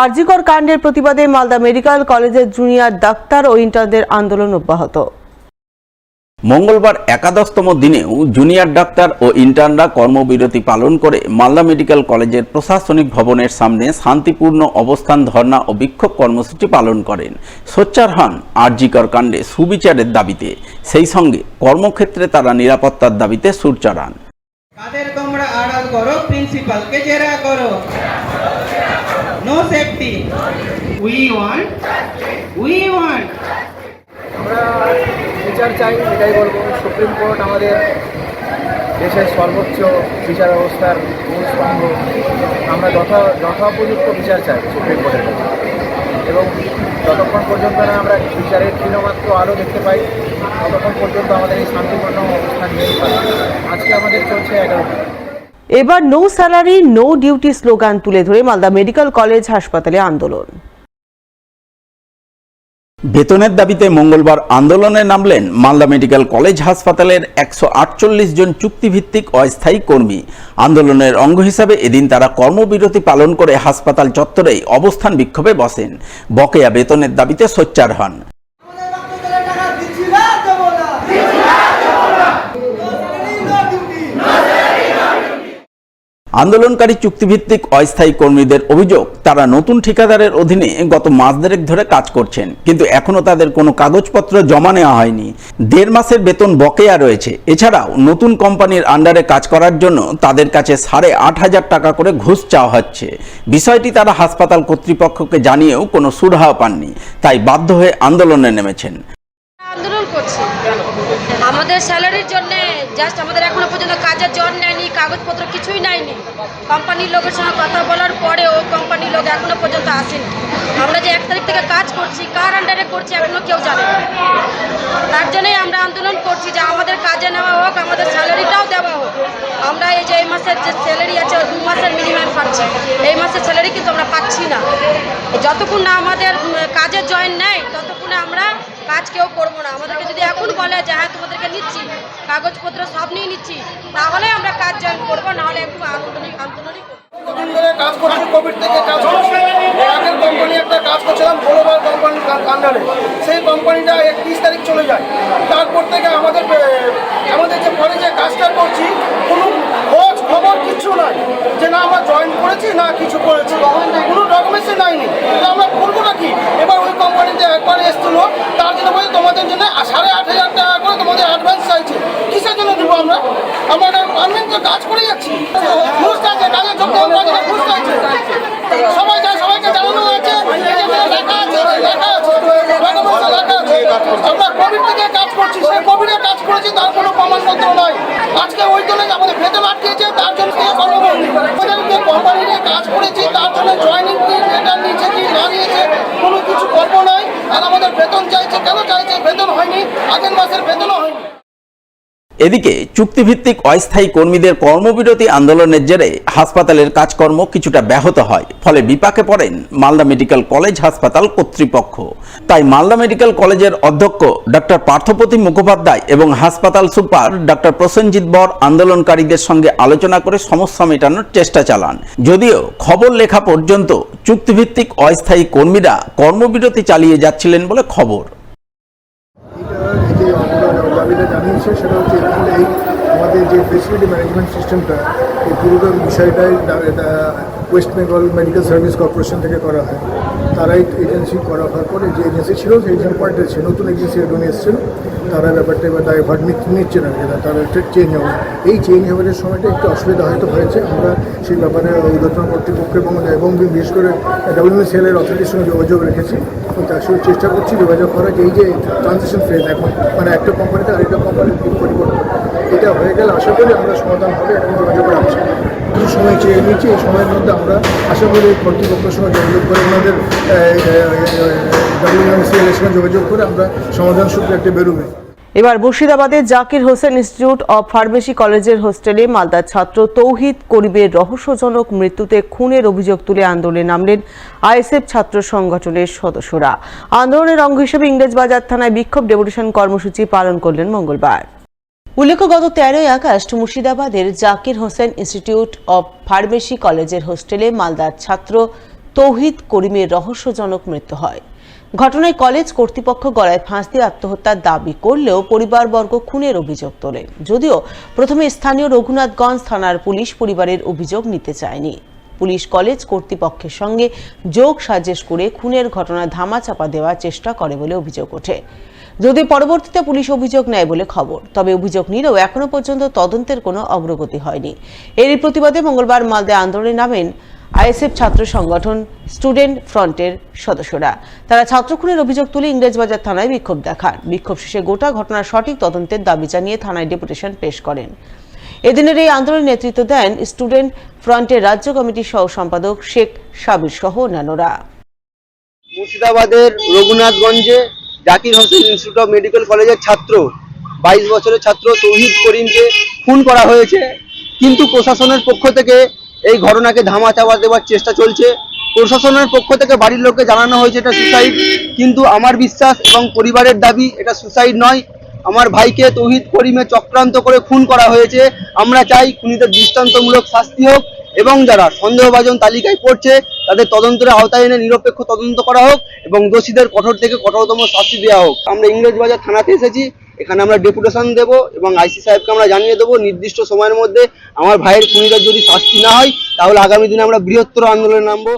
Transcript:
আরজিকর কাণ্ডের প্রতিবাদে মালদা মেডিকেল কলেজের জুনিয়র ডাক্তার ও ইন্টার্নদের আন্দোলন অব্যাহত। মঙ্গলবার একাদশতম দিনেও জুনিয়র ডাক্তার ও ইন্টার্নরা কর্মবিরতি পালন করে মালদা মেডিকেল কলেজের প্রশাসনিক ভবনের সামনে শান্তিপূর্ণ অবস্থান, ধর্ণা ও বিক্ষোভ কর্মসূচি পালন করেন। সোচ্চার হন আরজিকর কাণ্ডে সুবিচারের দাবিতে, সেই সঙ্গে কর্মক্ষেত্রে তারা নিরাপত্তার দাবিতে সুর চড়ান। কাদের তোমরা আড়াল করো, প্রিন্সিপালকে জেরা করো। নো সেফটি, উই ওয়ান্ট আমরা বিচার চাই, এটাই বলবো। সুপ্রিম কোর্ট আমাদের দেশের সর্বোচ্চ বিচার ব্যবস্থার মূলস্তম্ভ। আমরা যথোপযুক্ত বিচার চাই সুপ্রিম কোর্টের কাছে, এবং যতক্ষণ পর্যন্ত না আমরা বিচারের ক্ষীণমাত্র আলো দেখতে পাই ততক্ষণ পর্যন্ত আমাদের এই শান্তিপূর্ণ অবস্থান নিয়েই পারি। আজকে আমাদের চলছে 11। এবার no salary no duty slogan তুলে ধরে মালদা মেডিকেল কলেজ হাসপাতালে আন্দোলন। বেতনের দাবিতে মঙ্গলবার আন্দোলনে নামলেন মালদা মেডিকেল কলেজ হাসপাতালের 148 জন চুক্তিভিত্তিক অস্থায়ী কর্মী। আন্দোলনের অঙ্গ হিসাবে এদিন তারা কর্মবিরতি পালন করে হাসপাতাল চত্বরেই অবস্থান বিক্ষোভে বসেন। বকেয়া বেতনের দাবিতে সোচ্চার হন। আন্দোলনকারী চুক্তিভিত্তিক অস্থায়ী কর্মীদের অভিযোগ, তারা নতুন ঠিকাদারের অধীনে গত মাস দেড়েক ধরে কাজ করছেন, কিন্তু এখনো তাদের কোনো কাগজপত্র জমা নেওয়া হয়নি। 1.5 মাসের বেতন বকেয়া রয়েছে। এছাড়াও নতুন কোম্পানির আন্ডারে কাজ করার জন্য তাদের কাছে 8,500 টাকা করে ঘুষ চাওয়া হচ্ছে। বিষয়টি তারা হাসপাতাল কর্তৃপক্ষকে জানিয়েও কোনো সুরাহা পাননি, তাই বাধ্য হয়ে আন্দোলনে নেমেছেন। আন্দোলন করছি আমাদের স্যালারির জন্য। জাস্ট আমাদের এখনো পর্যন্ত কাজের জন নেয়নি, কাগজপত্র কিছুই নেয়নি। কোম্পানির লোকের সঙ্গে কথা বলার পরেও কোম্পানির লোক এখনো পর্যন্ত আসেনি। আমরা যে 1 তারিখ থেকে কাজ করছি, কার আন্ডারে করছি এখনো কেউ জানে না। তার জন্যই আমরা আন্দোলন করছি যে আমাদের কাজে নেওয়া হোক, আমাদের স্যালারিটাও দেওয়া হোক। আমরা এই যে এই মাসের যে স্যালারি আছে 2 মাসের মিনিমাম পাচ্ছি, এই মাসের স্যালারি কিন্তু আমরা পাচ্ছি না। যতক্ষণ না আমাদের কাজের জয়েন নেয় ততক্ষণ আমরা কাজ কেউ করবো না। আমাদেরকে যদি এখন বলে যে হ্যাঁ তোমাদেরকে নিচ্ছি, কাগজপত্র সব নিয়ে নিচ্ছি, তাহলে আমরা কাজ জয়েন করবো, নাহলে একটু আন্দোলনই করবো। কাজ করছি, কোভিড থেকে কাজ করছি। আগের কোম্পানি একটা কাজ করছিলাম গ্লোবাল কোম্পানির আন্ডারে, সেই কোম্পানিটা 31 তারিখ চলে যায়। তারপর থেকে আমাদের যে পরে যে কাজটা করছি কোনো খোঁজ খবর কিছু নাই, যে না আমরা জয়েন করেছি না কিছু করেছি, কোনো ডকুমেন্টসই নাইনি। আমরা করবো নাকি? এবার ওই কোম্পানিতে একবার এসেছিল, তার জন্য বলে তোমাদের জন্য 8,500 টাকা করে তোমাদের অ্যাডভান্স চাইছে। কিসের জন্য দেবো আমরা? আমরা পারমানেন্ট কাজ করে যাচ্ছি, ঘুষ চাইছে, কাজের জন্য ঘুষ চাইছে। সবাই যায়, সবাইকে জানানো হয়েছে, লেখা আছে। আমরা কোভিড থেকে কাজ করছি, সেই কোভিডে কাজ করেছি, তার কোনো প্রমাণপত্র নয়। আজকে ওই জন্য আমাদের বেতন আটকেছে, তার জন্য কোম্পানিতে কাজ করেছি, তার জন্য জয়েনিং কি লেটার নিয়েছে কি না নিয়েছে কোনো কিছু গল্প নয়। আর আমাদের বেতন চাইছে, কেন চাইছে? বেতন হয়নি, আগের মাসের বেতনও হয়নি। এদিকে চুক্তিভিত্তিক অস্থায়ী কর্মীদের কর্মবিরতি আন্দোলনের জেরে হাসপাতালের কাজকর্ম কিছুটা ব্যাহত হয়, ফলে বিপাকে পড়েন মালদা মেডিকেল কলেজ হাসপাতাল কর্তৃপক্ষ। তাই মালদা মেডিকেল কলেজের অধ্যক্ষ ডক্টর পার্থপ্রতিম মুখোপাধ্যায় এবং হাসপাতাল সুপার ডক্টর প্রসেনজিৎ বর আন্দোলনকারীদের সঙ্গে আলোচনা করে সমস্যা মেটানোর চেষ্টা চালান। যদিও খবর লেখা পর্যন্ত চুক্তিভিত্তিক অস্থায়ী কর্মীরা কর্মবিরতি চালিয়ে যাচ্ছিলেন বলে খবর। জানিয়েছে সেটা হচ্ছে এই আমাদের যে ফেসিলিটি ম্যানেজমেন্ট সিস্টেমটা, এই পুরোটা বিষয়টাই West Bengal medical service corporation থেকে করা হয়। তারাই এজেন্সি করা হওয়ার পরে যে এজেন্সি ছিল সেই এজেন্সি পাল্টেছে, নতুন এজেন্সি এখন এসেছিল, তারা ব্যাপারটা এবার ড্রাইভার নিচ্ছে না, তারা একটা চেঞ্জ হবে। এই চেঞ্জ হওয়ার সময়টা একটু অসুবিধা হয়তো হয়েছে। আমরা সেই ব্যাপারে উদ্বোধন কর্তৃপক্ষ এবং বিশেষ করে WMCL-এর অথরিটির সঙ্গে যোগাযোগ রেখেছি। তার সঙ্গে চেষ্টা করছি যোগাযোগ করার, যে এই যে ট্রানজিশন ফেজ এখন, মানে একটা কোম্পানিতে আরেকটা কোম্পানির পরিবর্তন, এটা হয়ে গেলে আশা করি আমরা সমাধান হবে। এখন যোগাযোগ করে আসছি, কিছু সময় চেয়ে নিচ্ছি। এই সময়ের মধ্যে আমরা আশা করি কর্তৃপক্ষের সঙ্গে যোগাযোগ করে, ওনাদের WMCL-এর সঙ্গে যোগাযোগ করে আমরা সমাধান সূত্রে একটা বেরোবে। এবার মুর্শিদাবাদের Zakir Hossain institute of pharmacy কলেজের হোস্টেলে মালদার ছাত্র তৌহিদ করিমের রহস্যজনক মৃত্যুতে খুনের অভিযোগ তুলে আন্দোলনে নামলেন আইএসএফ ছাত্র সংগঠনের সদস্যরা। আন্দোলনের অঙ্গ হিসেবে ইংরেজবাজার থানায় বিক্ষোভ ডেপুটেশন কর্মসূচি পালন করলেন মঙ্গলবার। উল্লেখ্য, গত 13ই আগস্ট মুর্শিদাবাদের Zakir Hossain institute of pharmacy কলেজের হোস্টেলে মালদার ছাত্র তৌহিদ করিমের রহস্যজনক মৃত্যু হয়। ঘটনায় কলেজ কর্তৃপক্ষ গলায় ফাঁস দিয়ে আত্মহত্যার দাবি করলেও পরিবারবর্গ খুনের অভিযোগ তোলে। যদিও প্রথমে স্থানীয় রঘুনাথগঞ্জ থানার পুলিশ পরিবারের অভিযোগ নিতে চায়নি। পুলিশ কলেজ কর্তৃপক্ষের সঙ্গে যোগ সাজেশ করে খুনের ঘটনা ধামাচাপা দেওয়ার চেষ্টা করে বলে অভিযোগ ওঠে। যদি পরবর্তীতে পুলিশ অভিযোগ নেয় বলে খবর, তবে অভিযোগ নিলেও এখনো পর্যন্ত তদন্তের কোনো অগ্রগতি হয়নি। এরই প্রতিবাদে মঙ্গলবার মালদায় আন্দোলনে নামেন আইএসএফ ছাত্র সংগঠন স্টুডেন্ট ফ্রন্টের সদস্যরা। তারা ছাত্র খুনের অভিযোগ তুলে ইংরেজবাজার থানায় বিক্ষোভ দেখান। বিক্ষোভ শেষে গোটা ঘটনার সঠিক তদন্তের দাবি জানিয়ে থানায় ডেপুটেশন পেশ করেন। এদিনের এই আন্দোলনে নেতৃত্ব দেন স্টুডেন্ট ফ্রন্টের রাজ্য কমিটির সহ সম্পাদক শেখ সাবির সহ অন্যান্যরা। মুর্শিদাবাদের রঘুনাথগঞ্জে Zakir Hossain institute of medical কলেজের ছাত্র 22 বছরের ছাত্র তৌহিদ করিমকে খুন করা হয়েছে, কিন্তু প্রশাসনের পক্ষ থেকে এই ঘটনাকে ধামাচাপা দেওয়ার চেষ্টা চলছে। প্রশাসনের পক্ষ থেকে বাড়ির লোককে জানানো হয়েছে এটা সুসাইড, কিন্তু আমার বিশ্বাস এবং পরিবারের দাবি এটা সুসাইড নয়। আমার ভাইকে তৌহিদ করিমে চক্রান্ত করে খুন করা হয়েছে। আমরা চাই খুনিদের দৃষ্টান্তমূলক শাস্তি হোক এবং যারা সন্দেহভাজন তালিকায় পড়ছে তাদের তদন্তের আওতায় এনে নিরপেক্ষ তদন্ত করা হোক এবং দোষীদের কঠোর থেকে কঠোরতম শাস্তি দেওয়া হোক। আমরা ইংরেজবাজার থানাতে এসেছি, এখানে আমরা ডেপুটেশন দেব এবং আইসি সাহেবকে আমরা জানিয়ে দেবো নির্দিষ্ট সময়ের মধ্যে আমার ভাইয়ের খুনিদের যদি শাস্তি না হয় তাহলে আগামী দিনে আমরা বৃহত্তর আন্দোলনে নামবো।